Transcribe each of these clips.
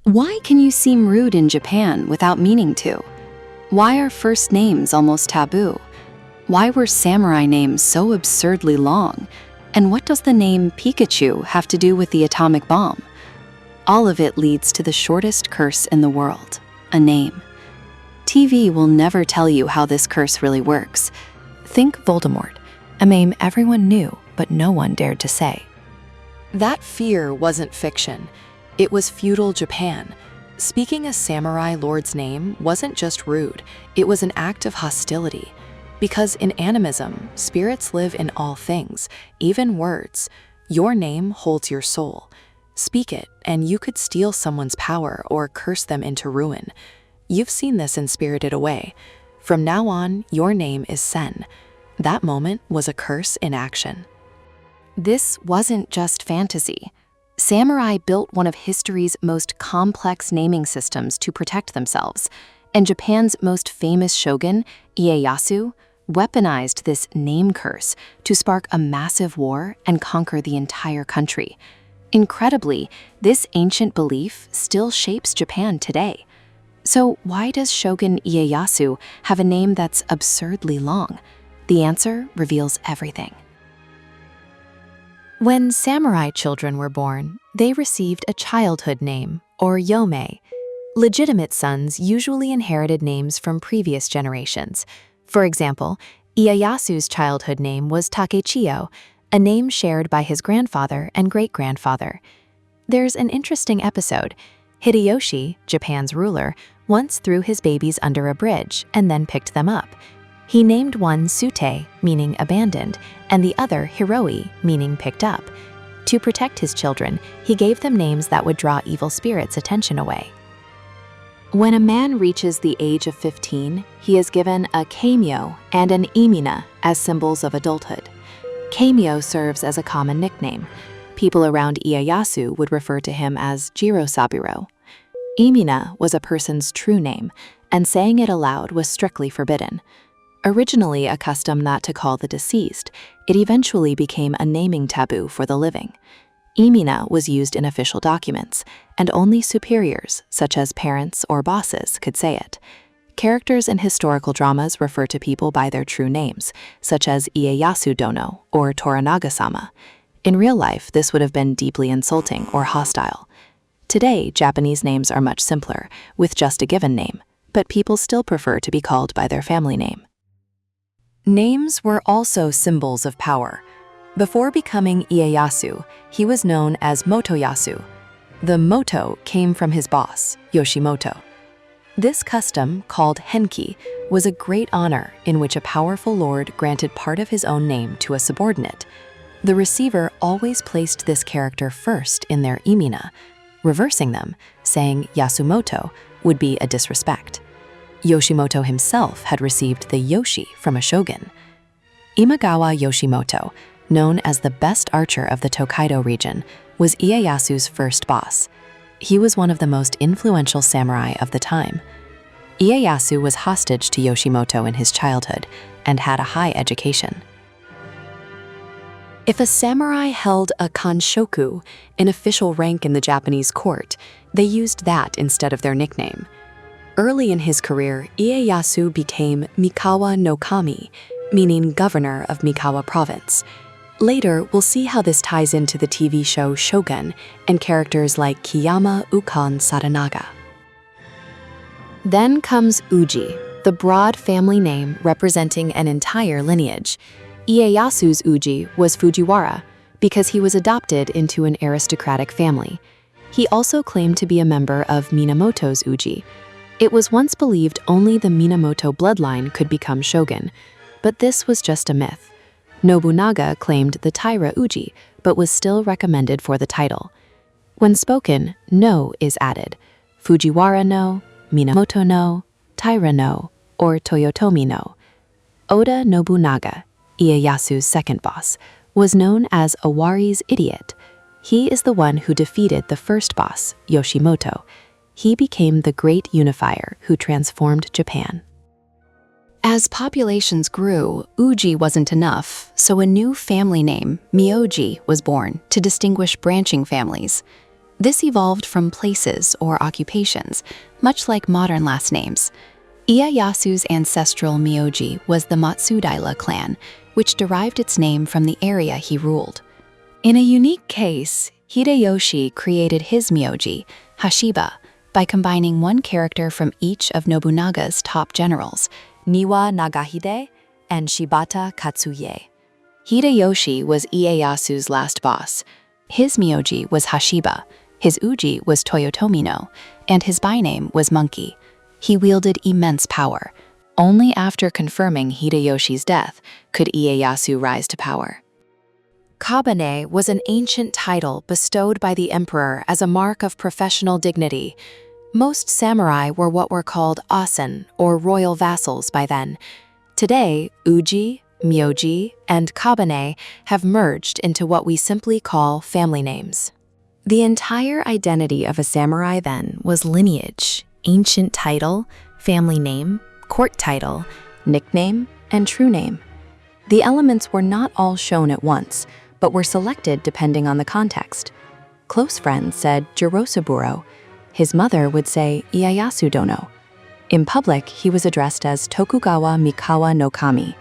Why can you seem rude in Japan without meaning to? Why are first names almost taboo? Why were samurai names so absurdly long? And what does the name Pikachu have to do with the atomic bomb? All of it leads to the shortest curse in the world, a name. TV will never tell you how this curse really works. Think Voldemort, a name everyone knew but no one dared to say. That fear wasn't fiction. It was feudal Japan. Speaking a samurai lord's name wasn't just rude, it was an act of hostility. Because in animism, spirits live in all things, even words. Your name holds your soul. Speak it, and you could steal someone's power or curse them into ruin. You've seen this in Spirited Away. From now on, your name is Sen. That moment was a curse in action. This wasn't just fantasy. Samurai built one of history's most complex naming systems to protect themselves, and Japan's most famous shogun, Ieyasu, weaponized this name curse to spark a massive war and conquer the entire country. Incredibly, this ancient belief still shapes Japan today. So why does Shogun Ieyasu have a name that's absurdly long? The answer reveals everything. When samurai children were born, they received a childhood name, or yomei. Legitimate sons usually inherited names from previous generations. For example, Ieyasu's childhood name was Takechiyo, a name shared by his grandfather and great-grandfather. There's an interesting episode. Hideyoshi, Japan's ruler, once threw his babies under a bridge and then picked them up. He named one Sute, meaning abandoned, and the other Hiroi, meaning picked up. To protect his children, he gave them names that would draw evil spirits' attention away. When a man reaches the age of 15, he is given a keimyo and an imina as symbols of adulthood. Keimyo serves as a common nickname. People around Ieyasu would refer to him as Jiro Saburo. Imina was a person's true name, and saying it aloud was strictly forbidden. Originally a custom not to call the deceased, it eventually became a naming taboo for the living. Imina was used in official documents, and only superiors, such as parents or bosses, could say it. Characters in historical dramas refer to people by their true names, such as Ieyasu Dono or Toranaga-sama. In real life, this would have been deeply insulting or hostile. Today, Japanese names are much simpler, with just a given name, but people still prefer to be called by their family name. Names were also symbols of power. Before becoming Ieyasu, he was known as Motoyasu. The moto came from his boss, Yoshimoto. This custom, called henki, was a great honor in which a powerful lord granted part of his own name to a subordinate. The receiver always placed this character first in their imina. Reversing them, saying Yasumoto, would be a disrespect. Yoshimoto himself had received the Yoshi from a shogun. Imagawa Yoshimoto, known as the best archer of the Tokaido region, was Ieyasu's first boss. He was one of the most influential samurai of the time. Ieyasu was hostage to Yoshimoto in his childhood and had a high education. If a samurai held a kanshoku, an official rank in the Japanese court, they used that instead of their nickname. Early in his career, Ieyasu became Mikawa no Kami, meaning governor of Mikawa province. Later, we'll see how this ties into the TV show Shogun and characters like Kiyama Ukon Sadanaga. Then comes Uji, the broad family name representing an entire lineage. Ieyasu's Uji was Fujiwara because he was adopted into an aristocratic family. He also claimed to be a member of Minamoto's Uji. It was once believed only the Minamoto bloodline could become shogun, but this was just a myth. Nobunaga claimed the Taira Uji, but was still recommended for the title. When spoken, no is added. Fujiwara no, Minamoto no, Taira no, or Toyotomi no. Oda Nobunaga, Ieyasu's second boss, was known as Owari's idiot. He is the one who defeated the first boss, Yoshimoto. He became the great unifier who transformed Japan. As populations grew, Uji wasn't enough, so a new family name, Myoji, was born to distinguish branching families. This evolved from places or occupations, much like modern last names. Ieyasu's ancestral myoji was the Matsudaira clan, which derived its name from the area he ruled. In a unique case, Hideyoshi created his myoji, Hashiba, by combining one character from each of Nobunaga's top generals, Niwa Nagahide and Shibata Katsuye. Hideyoshi was Ieyasu's last boss. His myoji was Hashiba, his uji was Toyotomi no, and his byname was Monkey. He wielded immense power. Only after confirming Hideyoshi's death could Ieyasu rise to power. Kabane was an ancient title bestowed by the emperor as a mark of professional dignity. Most samurai were what were called asen, or royal vassals by then. Today, uji, myoji, and kabane have merged into what we simply call family names. The entire identity of a samurai then was lineage, ancient title, family name, court title, nickname, and true name. The elements were not all shown at once, but were selected depending on the context. Close friends said Jirosaburo. His mother would say Ieyasu dono. In public, he was addressed as Tokugawa Mikawa no Kami.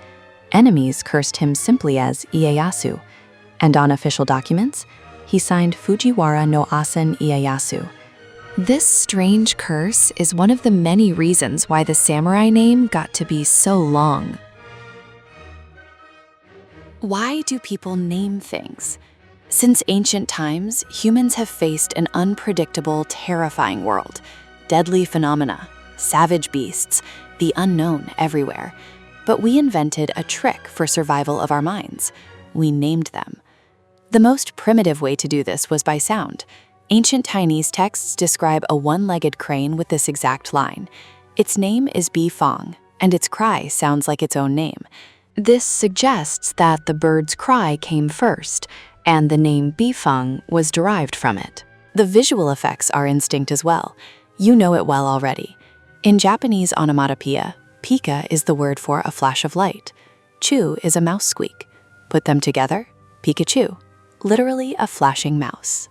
Enemies cursed him simply as Ieyasu. And on official documents, he signed Fujiwara no Asen Ieyasu. This strange curse is one of the many reasons why the samurai name got to be so long. Why do people name things? Since ancient times, humans have faced an unpredictable, terrifying world. Deadly phenomena, savage beasts, the unknown everywhere. But we invented a trick for survival of our minds. We named them. The most primitive way to do this was by sound. Ancient Chinese texts describe a one-legged crane with this exact line. Its name is Bifang, and its cry sounds like its own name. This suggests that the bird's cry came first, and the name Bifang was derived from it. The visual effects are instinct as well. You know it well already. In Japanese onomatopoeia, pika is the word for a flash of light. Chu is a mouse squeak. Put them together, Pikachu, literally a flashing mouse.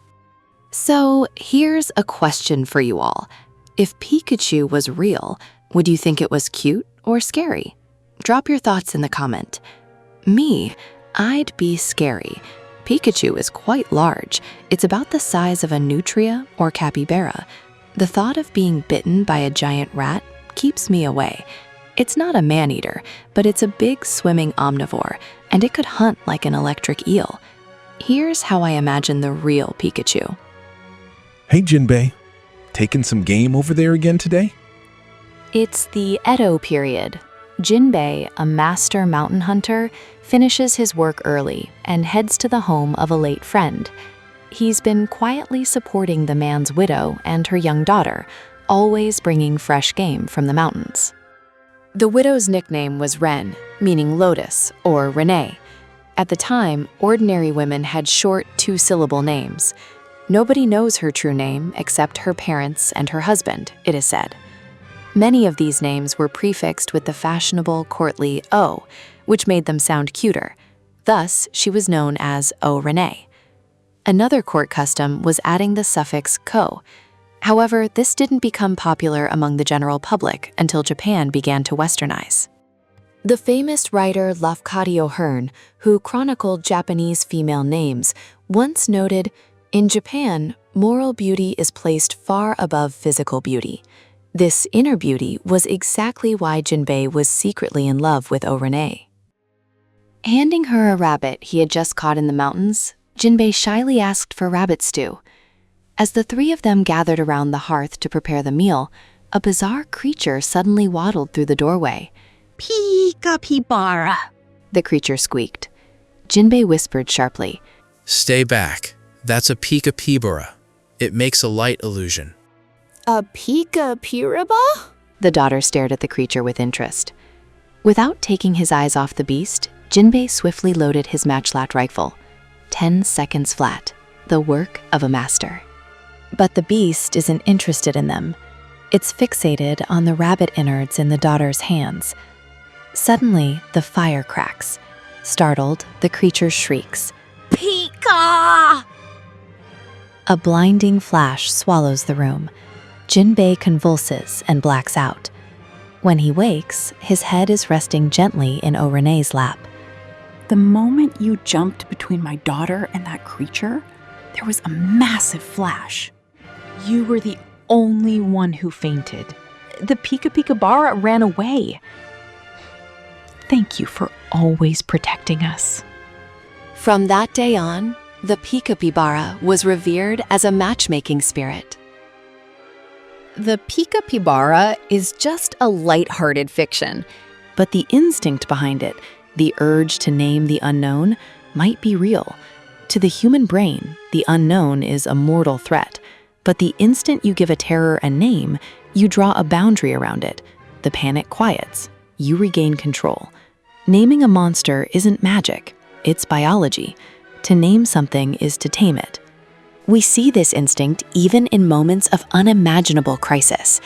So here's a question for you all. If Pikachu was real, would you think it was cute or scary? Drop your thoughts in the comment. Me, I'd be scary. Pikachu is quite large. It's about the size of a nutria or capybara. The thought of being bitten by a giant rat keeps me away. It's not a man-eater, but it's a big swimming omnivore, and it could hunt like an electric eel. Here's how I imagine the real Pikachu. Hey Jinbei, taking some game over there again today? It's the Edo period. Jinbei, a master mountain hunter, finishes his work early and heads to the home of a late friend. He's been quietly supporting the man's widow and her young daughter, always bringing fresh game from the mountains. The widow's nickname was Ren, meaning lotus, or Renee. At the time, ordinary women had short two-syllable names. Nobody knows her true name except her parents and her husband, it is said. Many of these names were prefixed with the fashionable courtly O, which made them sound cuter. Thus, she was known as O Renee. Another court custom was adding the suffix ko. However, this didn't become popular among the general public until Japan began to westernize. The famous writer Lafcadio Hearn, who chronicled Japanese female names, once noted, "In Japan, moral beauty is placed far above physical beauty." This inner beauty was exactly why Jinbei was secretly in love with O Renee. Handing her a rabbit he had just caught in the mountains, Jinbei shyly asked for rabbit stew. As the three of them gathered around the hearth to prepare the meal, a bizarre creature suddenly waddled through the doorway. Pika-pibara, the creature squeaked. Jinbei whispered sharply, "Stay back. That's a Pika-pibara. It makes a light illusion." a Pika-piraba? The daughter stared at the creature with interest. Without taking his eyes off the beast, Jinbei swiftly loaded his matchlock rifle. 10 seconds flat, the work of a master. But the beast isn't interested in them. It's fixated on the rabbit innards in the daughter's hands. Suddenly, the fire cracks. Startled, the creature shrieks, Pika! A blinding flash swallows the room. Jinbei convulses and blacks out. When he wakes, his head is resting gently in Orene's lap. The moment you jumped between my daughter and that creature, there was a massive flash. You were the only one who fainted. The Pikabara ran away. Thank you for always protecting us. From that day on, the Pikabara was revered as a matchmaking spirit. The Pikabara is just a light-hearted fiction, but the instinct behind it, the urge to name the unknown, might be real. To the human brain, the unknown is a mortal threat, but the instant you give a terror a name, you draw a boundary around it. The panic quiets. You regain control. Naming a monster isn't magic, it's biology. To name something is to tame it. We see this instinct even in moments of unimaginable crisis.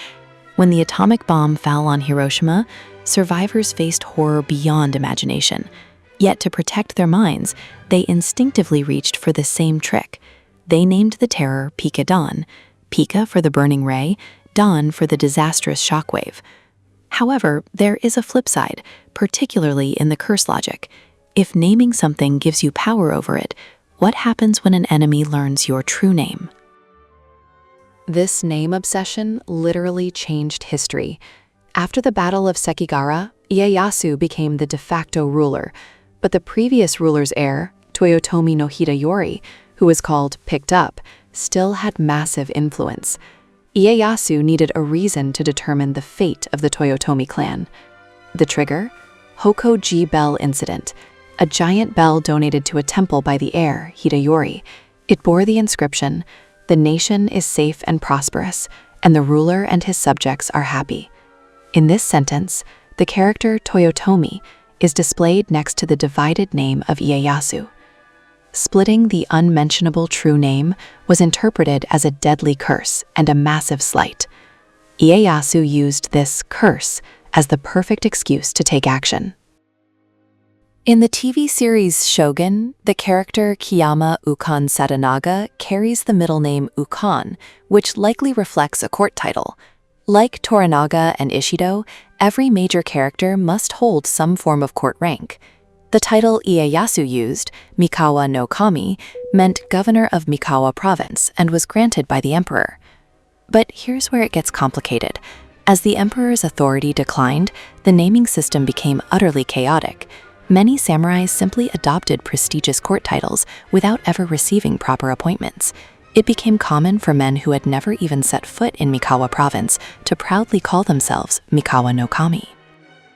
When the atomic bomb fell on Hiroshima, survivors faced horror beyond imagination. Yet to protect their minds, they instinctively reached for the same trick. They named the terror Pikadon, Pika for the burning ray, Don for the disastrous shockwave. However, there is a flip side, particularly in the curse logic. If naming something gives you power over it, what happens when an enemy learns your true name? This name obsession literally changed history. After the Battle of Sekigahara, Ieyasu became the de facto ruler, but the previous ruler's heir, Toyotomi no Hideyoshi, who was called Picked Up, still had massive influence. Ieyasu needed a reason to determine the fate of the Toyotomi clan. The trigger? Hokoji Bell Incident, a giant bell donated to a temple by the heir, Hideyoshi. It bore the inscription, "The nation is safe and prosperous, and the ruler and his subjects are happy." In this sentence, the character Toyotomi is displayed next to the divided name of Ieyasu. Splitting the unmentionable true name was interpreted as a deadly curse and a massive slight. Ieyasu used this curse as the perfect excuse to take action. In the TV series Shogun, the character Kiyama Ukon Sadanaga carries the middle name Ukon, which likely reflects a court title. Like Toranaga and Ishido, every major character must hold some form of court rank. The title Ieyasu used, Mikawa no Kami, meant governor of Mikawa province and was granted by the emperor. But here's where it gets complicated. As the emperor's authority declined, the naming system became utterly chaotic. Many samurais simply adopted prestigious court titles without ever receiving proper appointments. It became common for men who had never even set foot in Mikawa province to proudly call themselves Mikawa no Kami.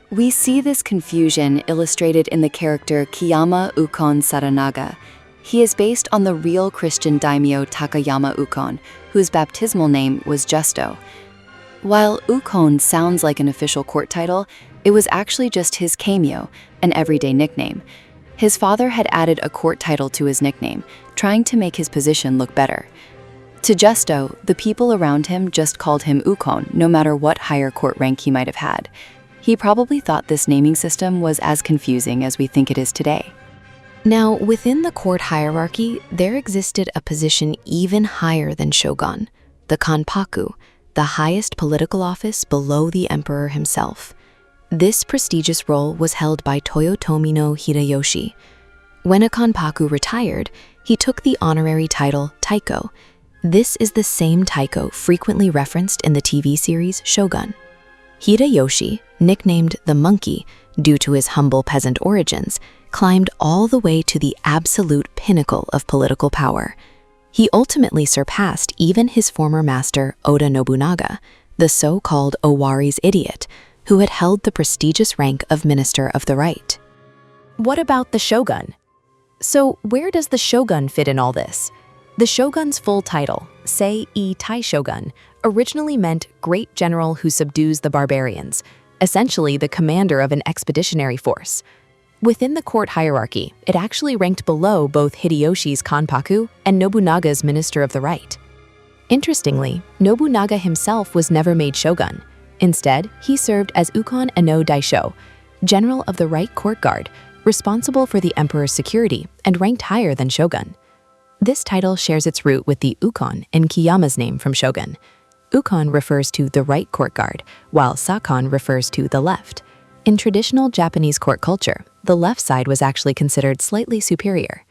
We see this confusion illustrated in the character Kiyama Ukon Sadanaga. He is based on the real Christian daimyo Takayama Ukon, whose baptismal name was Justo. While Ukon sounds like an official court title, it was actually just his kaimyo, an everyday nickname. His father had added a court title to his nickname, trying to make his position look better. To Justo, the people around him just called him Ukon, no matter what higher court rank he might have had. He probably thought this naming system was as confusing as we think it is today. Now, within the court hierarchy, there existed a position even higher than shogun, the kanpaku, the highest political office below the emperor himself. This prestigious role was held by Toyotomi no Hideyoshi. When a kanpaku retired, he took the honorary title taiko. This is the same taiko frequently referenced in the TV series Shogun. Hideyoshi, nicknamed the Monkey due to his humble peasant origins, climbed all the way to the absolute pinnacle of political power. He ultimately surpassed even his former master Oda Nobunaga, the so-called Owari's idiot, who had held the prestigious rank of Minister of the Right. What about the shogun? So where does the shogun fit in all this? The shogun's full title, Sei Tai Shogun, originally meant Great General who subdues the barbarians, essentially the commander of an expeditionary force. Within the court hierarchy, it actually ranked below both Hideyoshi's Kanpaku and Nobunaga's Minister of the Right. Interestingly, Nobunaga himself was never made shogun. Instead, he served as Ukon Eno Daisho, general of the Right Court Guard, responsible for the emperor's security and ranked higher than shogun. This title shares its root with the ukon in Kiyama's name from Shogun. Ukon refers to the right court guard, while sakon refers to the left. In traditional Japanese court culture, the left side was actually considered slightly superior.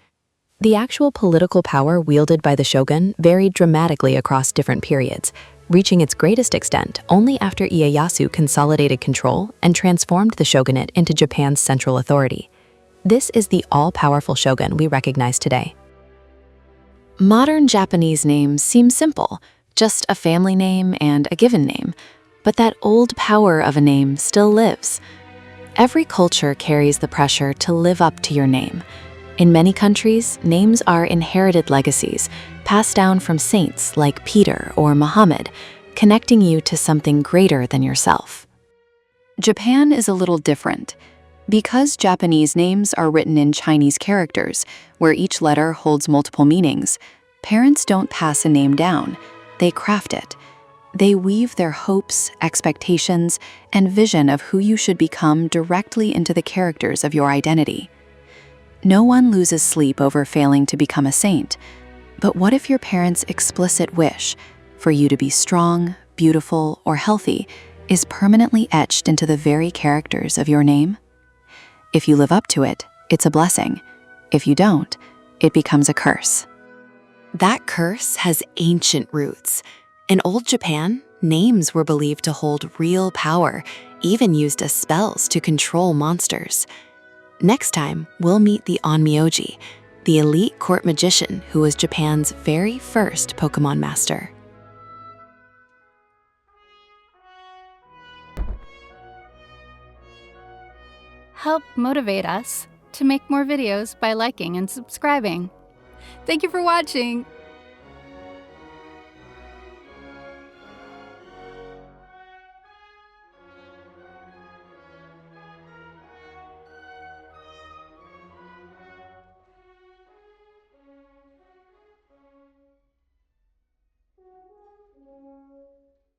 The actual political power wielded by the shogun varied dramatically across different periods, reaching its greatest extent only after Ieyasu consolidated control and transformed the shogunate into Japan's central authority. This is the all-powerful shogun we recognize today. Modern Japanese names seem simple, just a family name and a given name, but that old power of a name still lives. Every culture carries the pressure to live up to your name. In many countries, names are inherited legacies, passed down from saints like Peter or Muhammad, connecting you to something greater than yourself. Japan is a little different. Because Japanese names are written in Chinese characters, where each letter holds multiple meanings, parents don't pass a name down, they craft it. They weave their hopes, expectations, and vision of who you should become directly into the characters of your identity. No one loses sleep over failing to become a saint, but what if your parents' explicit wish for you to be strong, beautiful, or healthy is permanently etched into the very characters of your name? If you live up to it, it's a blessing. If you don't, it becomes a curse. That curse has ancient roots. In old Japan, names were believed to hold real power, even used as spells to control monsters. Next time, we'll meet the Onmyoji, the elite court magician who was Japan's very first Pokemon master. Help motivate us to make more videos by liking and subscribing. Thank you for watching!